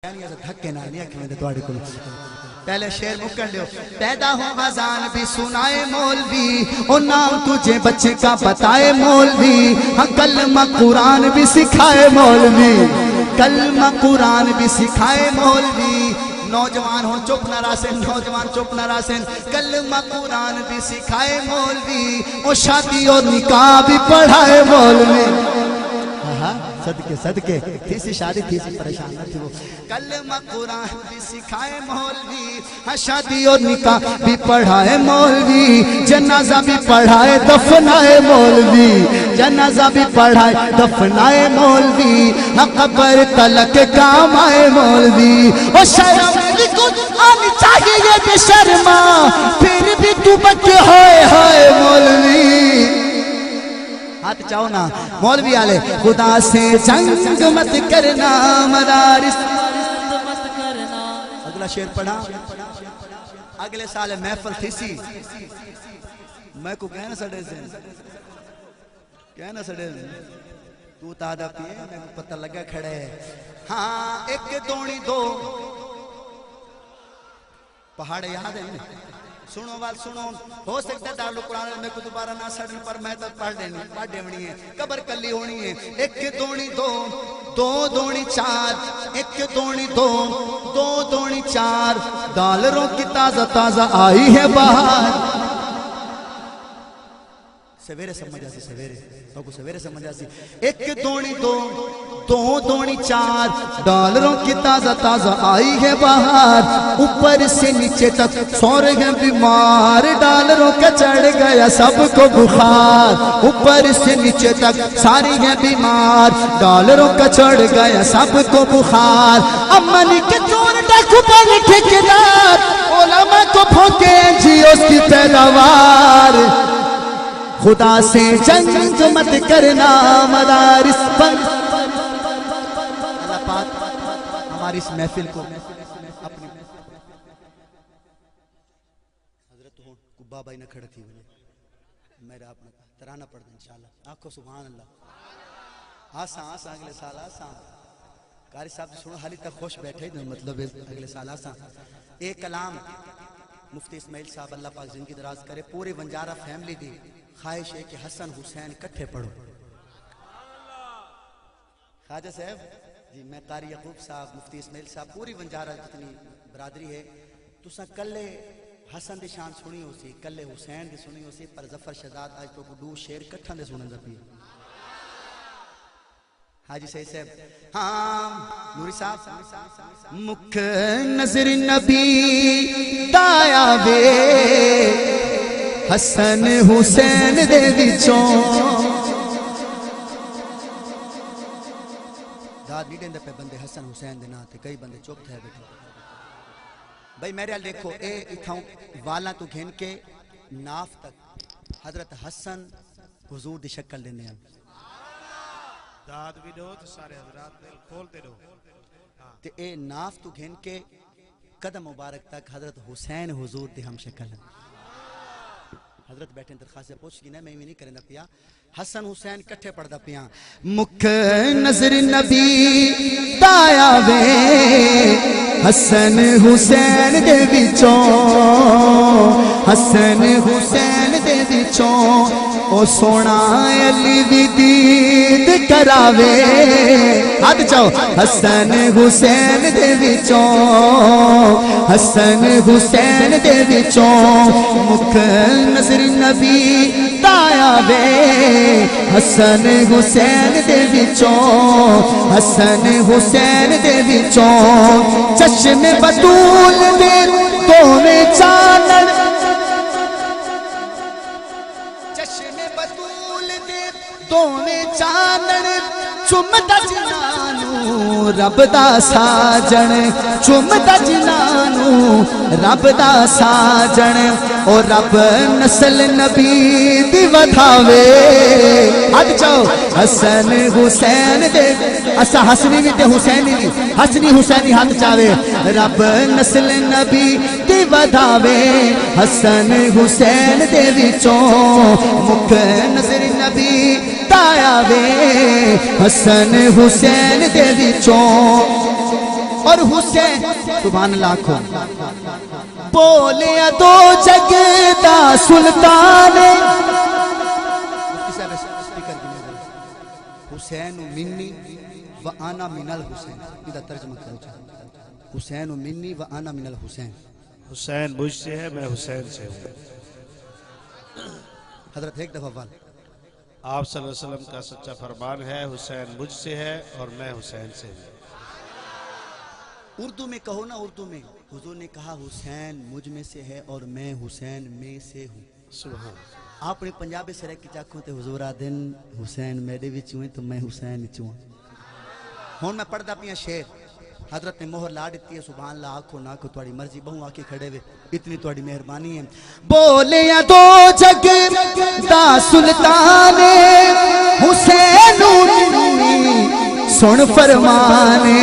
دھکے نہ نہیں کہ میں تواڈے کول پہلے شعر مکن لیو پیدا ہو اذان بھی سنائے مولوی او نام تجھے بچے کا بتائے مولوی ہاں کلمہ قرآن بھی سکھائے مولوی کلمہ قرآن بھی سکھائے مولوی نوجوان ہوں چپ نہ راسن نوجوان چپ نہ راسن کلمہ قرآن بھی سکھائے مولوی او شادی اور نکاح بھی پڑھائے مولوی صدقے صدقے تھی سی شادی تھی سی پریشان نہ تھی وہ کلمہ قرآن بھی سکھائے مولوی ہاں شادی اور نکاح بھی پڑھائے مولوی جنازہ بھی پڑھائے دفنائے مولوی جنازہ بھی پڑھائے دفنائے مولوی ہاں قبر تلک کام آئے مولوی او شرم لکن آنی چاہیے یہ بے شرما پھر بھی تو بچے ہوئے ہوئے مولوی ہاتھ چاہو نا مولوی آلے خدا سے جنگ مت کرنا مدارس مت کرنا اگلا شعر پڑھا اگلے سال محفل تھی سی میں کو کہنا سڑے سے کہنا سڑے تو تادہ پیے میں کو پتہ لگا کھڑے ہاں ایک دونی دو پہاڑ یاد ہے سنو وال سنو ہو سکتا ہے دارلو قرآن میں کو دوبارہ نہ سڑن پر میں تک پڑھ دینی ہے قبر کلی ہونی ہے ایک دونی دو دو دونی چار ایک دونی دو دو دونی چار ڈالروں کی تازہ تازہ آئی ہے باہر سویرے سمجھا سی سویرے سمجھا سی ایک دونی دو دو دونی چار ڈالروں کی تازہ تازہ آئی ہے باہر اوپر سے نیچے تک سو رہے ہیں بیمار ڈالروں کا چڑھ گیا سب کو بخار اوپر سے نیچے تک ساری ہیں بیمار ڈالروں کا چڑھ گیا سب کو بخار امن کے چور ڈاکو پہلے ٹھیکیدار علماء کو پھونکے جیوز کی پیداوار خدا سے جنگ مت کرنا مدارس بند اللہ پاک ہماری اس محفل کو اپنی حضرت ہو کبا بھائی نہ کھڑا تھی میرا اپنا ترانہ پڑھ دیں انشاءاللہ آنکھو سبحان اللہ آسان اگلے سال آسان قاری صاحب سنو حالی تک خوش بیٹھے مطلب اگلے سال آسان ایک کلام مفتی اسماعیل صاحب اللہ پاک زندگی دراز کرے پورے ونجارہ فیملی دی خواہش ہے کہ حسن حسین کٹھے پڑھو خواجہ صاحب جی میں قاری یعقوب صاحب مفتی اسماعیل صاحب پوری ونجارہ جتنی برادری ہے تو سا کلے حسن دی شان سنی ہو سی کلے حسین دی سنی ہو سی پر ظفر شہزاد آج تو دو شیر کٹھن دے سنن دپی حاجی سید صاحب ہاں نوری صاحب مکھ نظر نبی دایا وے حسن حسین دے وچوں داد نہیں دیندے پہ بندے حسن حسین دے نا تے کئی بندے چپ تھے بیٹھے بھائی میرے حال دیکھو اے اتھاؤں والا تو گھن کے ناف تک حضرت حسن حضور دی شکل دینے ہیں داد بھی دو تو سارے حضرات دل کھولتے دو تے اے ناف تو گھن کے قدم مبارک تک حضرت حسین حضور دی ہم شکل ہیں حضرت بیٹھے درخواست سے پوچھ گی نا میں نہیں کریں دا پیا حسن حسین کٹھے پڑھ دا پیا مکھ نظر نبی دایا وے حسن حسین دے وچوں حسن حسین دے وچوں او سونا علی دی دید کراوے ہاتھ چاہو حسن حسین دے وچوں حسن حسین دے وچوں مکھ نظر نبی دایا وے حسن حسین دے وچوں حسن حسین دے وچوں چشم بطول دے دوویں چانن چشم بطول دے دوویں چانن چمتا جنانو رب دا ساجن چمتا جنانو رب دا ساجن اور رب نسل نبی دی ودھاوے آج چاہو حسن حسین دے اسا حسنی بھی تے حسینی دی حسنی حسینی ہاتھ چاہوے رب نسل نبی دی ودھاوے حسن حسین دے وچوں مکھ نظر نبی دایا وے حسن حسین دے وچوں اور حسین سبحان اللہ کو بولے دو جگ دا سلطان حسین منی و انا من الحسین یہ ترجمہ کرو چاہتا حسین منی و انا من الحسین حسین مجھ سے ہے میں حسین سے ہوں حضرت ایک دفعہ وال آپ صلی اللہ علیہ وسلم کا سچا فرمان ہے حسین مجھ سے ہے اور میں حسین سے ہوں اردو میں کہو نا اردو میں حضور نے کہا حسین مجھ میں سے ہے اور میں حسین میں سے ہوں سبحان آپ نے پنجابی سے رہ کے چاکھوں تے حضور آدن حسین میرے بھی چوئیں تو میں حسین چوئیں ہون میں پڑھ دا پیا شیر حضرت نے مہر لا دیتی ہے سبحان اللہ آنکھو نہ کو تواڈی مرضی بہوں آکے کھڑے ہوئے اتنی تواڈی مہربانی ہے بولے دو جگ دا سلطان حسین سن فرمانے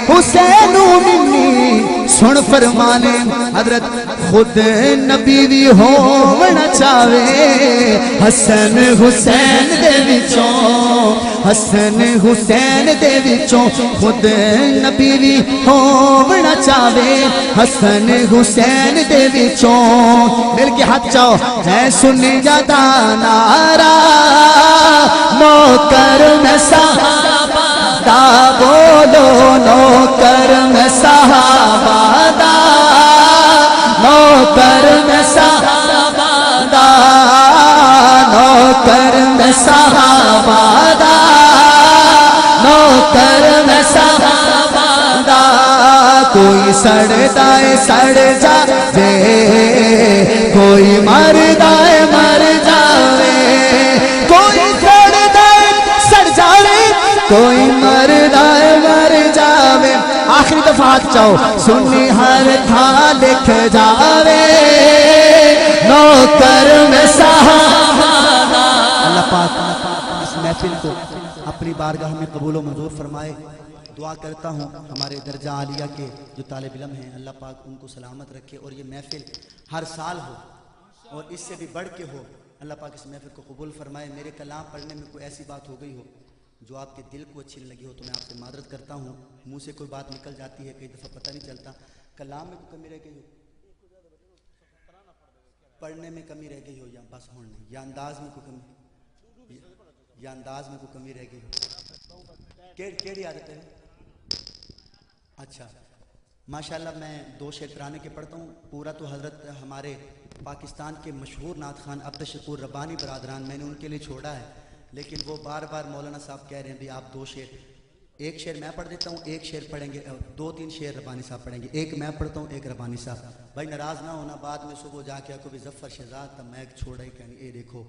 حسین سن فرمانے حضرت خود نبی بھی ہونا چاہے حسن حسین دے وچوں حسن حسین دے وچوں خود نبی بھی ہونا چاہے حسن حسین دے وچوں مل کے ہاتھ چاہو ہے سنی جاتا نارا نوکر میں صحابہ دا بولو نوکر میں صحابہ دا نوکر میں صحابہ دا نوکر میں صحابہ دا نوکر میں صحابہ دا کوئی سڑتا ہے سڑ جاوے کوئی مردا ہے مر جاوے کوئی سڑتا ہے سڑ جاوے کوئی مردا ہے مر جاوے آخری دفعہ ہاتھ چاہو سنی ہر تھا لکھ جاوے نوکر میں صحابہ اللہ پاک اس محفل کو اپنی بارگاہ میں قبول و منظور فرمائے دعا کرتا ہوں ہمارے درجہ عالیہ کے جو طالب علم ہیں اللہ پاک ان کو سلامت رکھے اور یہ محفل ہر سال ہو اور اس سے بھی بڑھ کے ہو اللہ پاک اس محفل کو قبول فرمائے میرے کلام پڑھنے میں کوئی ایسی بات ہو گئی ہو جو آپ کے دل کو اچھی لگی ہو تو میں آپ سے معذرت کرتا ہوں منہ سے کوئی بات نکل جاتی ہے کئی دفعہ پتہ نہیں چلتا کلام میں کوئی کمی رہ گئی ہو پڑھنے میں کمی رہ گئی ہو یا بس ہونے یا انداز میں کوئی کمی یا انداز میں کوئی کمی رہ گئی ہو کیڑی عادت ہے اچھا ماشاءاللہ میں دو شعر ترانے کے پڑھتا ہوں پورا تو حضرت ہمارے پاکستان کے مشہور نعت خان عبدالشکور ربانی برادران میں نے ان کے لیے چھوڑا ہے لیکن وہ بار بار مولانا صاحب کہہ رہے ہیں بھی آپ دو شعر ایک شعر میں پڑھ دیتا ہوں ایک شعر پڑھیں گے دو تین شعر ربانی صاحب پڑھیں گے ایک میں پڑھتا ہوں ایک ربانی صاحب بھائی ناراض نہ ہونا بعد میں صبح جا کے کوئی ظفر شہزاد تب میں چھوڑا ہی کہنی اے دیکھو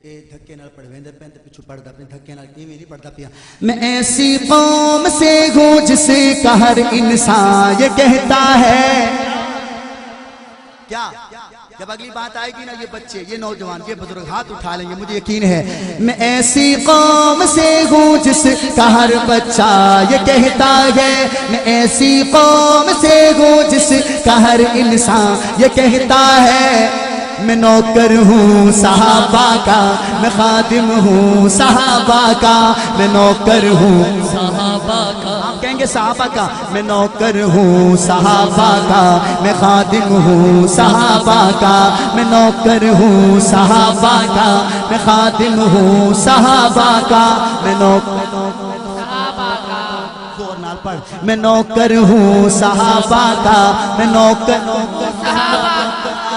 اے دھکے نال پڑھویں دے پین تے پیچھے پڑھدا پین دھکے نال ایویں نہیں پڑھدا پیا میں ایسی قوم سے ہوں جسے کا ہر انسان یہ کہتا ہے کیا جب اگلی بات آئے گی نا یہ بچے یہ نوجوان یہ بزرگ ہاتھ اٹھا لیں گے مجھے یقین ہے میں ایسی قوم سے ہوں جس کا ہر بچہ یہ کہتا ہے میں ایسی قوم سے ہوں جس کا ہر انسان یہ کہتا ہے میں نوکر ہوں صحابہ کا میں خادم ہوں صحابہ کا میں نوکر ہوں صحابہ کا آپ کہیں گے صحابہ کا میں نوکر ہوں صحابہ کا میں خادم ہوں صحابہ کا میں نوکر ہوں صحابہ کا میں خادم ہوں صحابہ کا میں نوکر میں نوکر ہوں صحابہ کا میں نوکر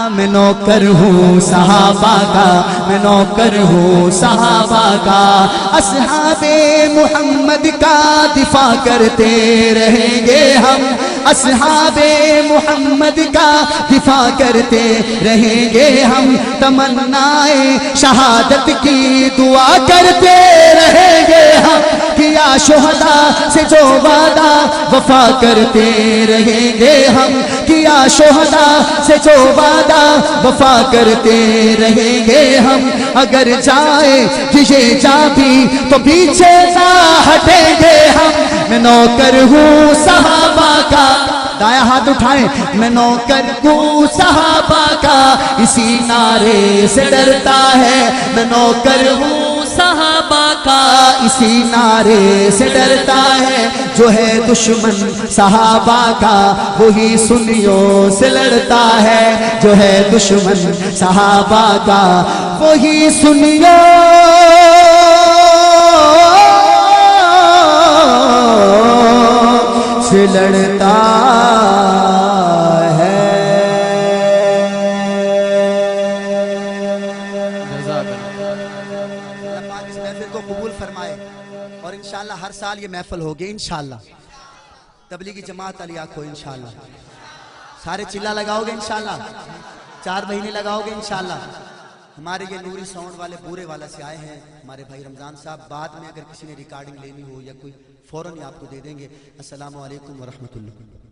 میں نوکر ہوں صحابہ کا میں نوکر ہوں صحابہ کا اصحاب محمد کا دفاع کرتے رہیں گے ہم اصحاب محمد کا دفاع کرتے رہیں گے ہم تمنائے شہادت کی دعا کرتے رہیں گے ہم کیا شہداء سے جو وعدہ وفا کرتے رہیں گے ہم کیا شہداء سے جو وعدہ وفا کرتے رہیں گے ہم اگر جائے یہ جا بھی تو پیچھے نہ ہٹیں گے ہم میں نوکر ہوں صحابہ کا دایا ہاتھ اٹھائیں میں نوکر ہوں صحابہ کا اسی نعرے سے ڈرتا ہے میں نوکر ہوں صحابہ کا، اسی نعرے سے ڈرتا ہے جو ہے دشمن صحابہ کا، وہی سنیوں سے لڑتا ہے جو ہے دشمن صحابہ کا، وہی سنیوں سے لڑتا ہے۔ اس محفل کو قبول فرمائے اور انشاءاللہ ہر سال یہ محفل ہوگی انشاءاللہ۔ تبلیغی جماعت علی آنکھو انشاءاللہ، سارے چلا لگاؤ گے انشاءاللہ، 4 مہینے لگاؤ گے انشاءاللہ۔ ہمارے یہ نوری ساؤنڈ والے بورے والا سے آئے ہیں ہمارے بھائی رمضان صاحب، بعد میں اگر کسی نے ریکارڈنگ لینی ہو یا کوئی فوراً ہی آپ کو دے دیں گے۔ السلام علیکم ورحمۃ اللہ۔